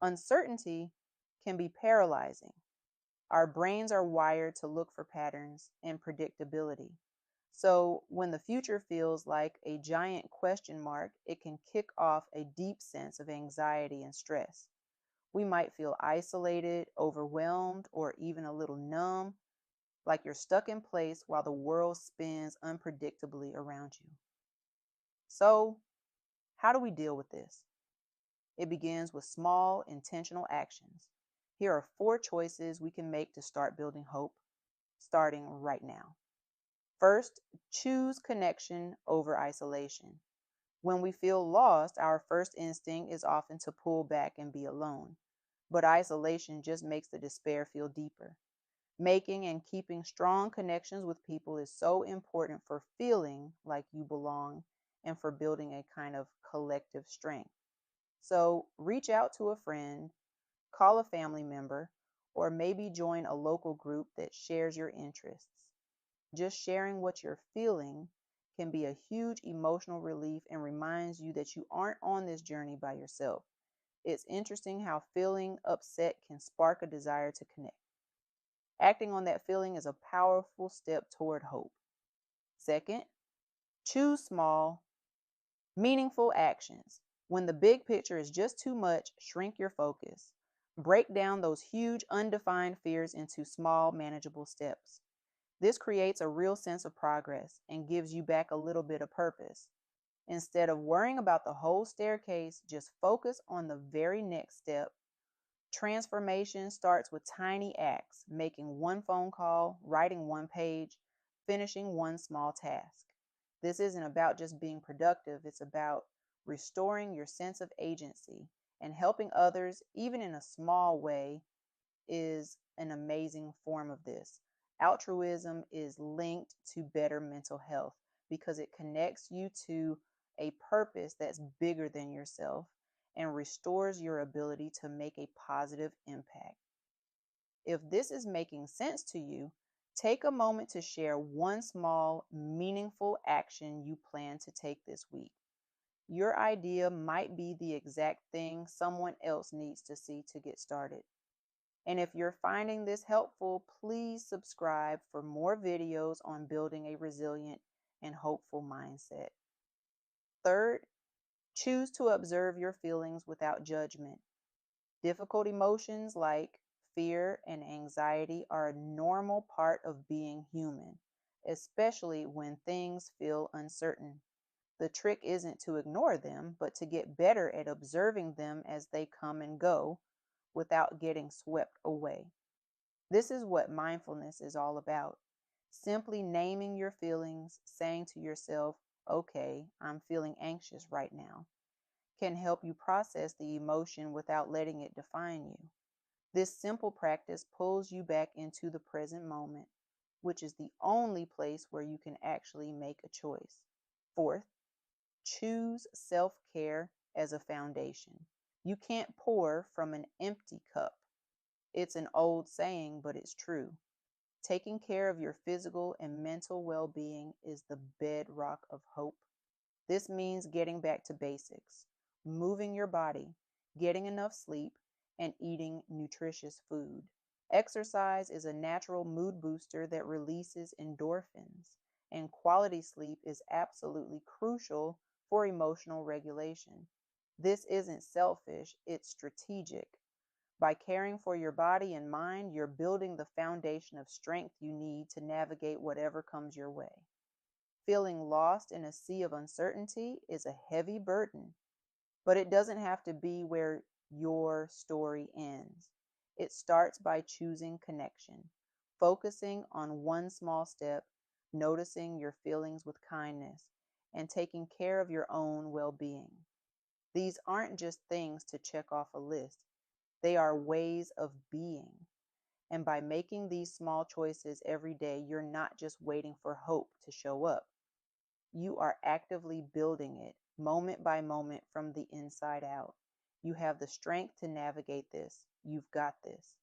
Uncertainty can be paralyzing. Our brains are wired to look for patterns and predictability. So when the future feels like a giant question mark, it can kick off a deep sense of anxiety and stress. We might feel isolated, overwhelmed, or even a little numb, like you're stuck in place while the world spins unpredictably around you. So, how do we deal with this? It begins with small, intentional actions. Here are 4 choices we can make to start building hope, starting right now. First, choose connection over isolation. When we feel lost, our first instinct is often to pull back and be alone. But isolation just makes the despair feel deeper. Making and keeping strong connections with people is so important for feeling like you belong and for building a kind of collective strength. So reach out to a friend, call a family member, or maybe join a local group that shares your interests. Just sharing what you're feeling can be a huge emotional relief and reminds you that you aren't on this journey by yourself. It's interesting how feeling upset can spark a desire to connect. Acting on that feeling is a powerful step toward hope. Second, choose small, meaningful actions. When the big picture is just too much, shrink your focus. Break down those huge, undefined fears into small, manageable steps. This creates a real sense of progress and gives you back a little bit of purpose. Instead of worrying about the whole staircase, just focus on the very next step. Transformation starts with tiny acts, making one phone call, writing one page, finishing one small task. This isn't about just being productive, it's about restoring your sense of agency, and helping others, even in a small way, is an amazing form of this. Altruism is linked to better mental health because it connects you to a purpose that's bigger than yourself and restores your ability to make a positive impact. If this is making sense to you, take a moment to share one small, meaningful action you plan to take this week. Your idea might be the exact thing someone else needs to see to get started. And if you're finding this helpful, please subscribe for more videos on building a resilient and hopeful mindset. Third, choose to observe your feelings without judgment. Difficult emotions like fear and anxiety are a normal part of being human, especially when things feel uncertain. The trick isn't to ignore them, but to get better at observing them as they come and go without getting swept away. This is what mindfulness is all about. Simply naming your feelings, saying to yourself, okay, I'm feeling anxious right now, can help you process the emotion without letting it define you. This simple practice pulls you back into the present moment, which is the only place where you can actually make a choice. Fourth, choose self care as a foundation. You can't pour from an empty cup. It's an old saying, but it's true. Taking care of your physical and mental well being is the bedrock of hope. This means getting back to basics, moving your body, getting enough sleep, and eating nutritious food. Exercise is a natural mood booster that releases endorphins, and quality sleep is absolutely crucial for emotional regulation. This isn't selfish, it's strategic. By caring for your body and mind, you're building the foundation of strength you need to navigate whatever comes your way. Feeling lost in a sea of uncertainty is a heavy burden, but it doesn't have to be where your story ends. It starts by choosing connection, focusing on one small step, noticing your feelings with kindness, and taking care of your own well being. These aren't just things to check off a list, they are ways of being. And by making these small choices every day, you're not just waiting for hope to show up. You are actively building it moment by moment from the inside out. You have the strength to navigate this. You've got this.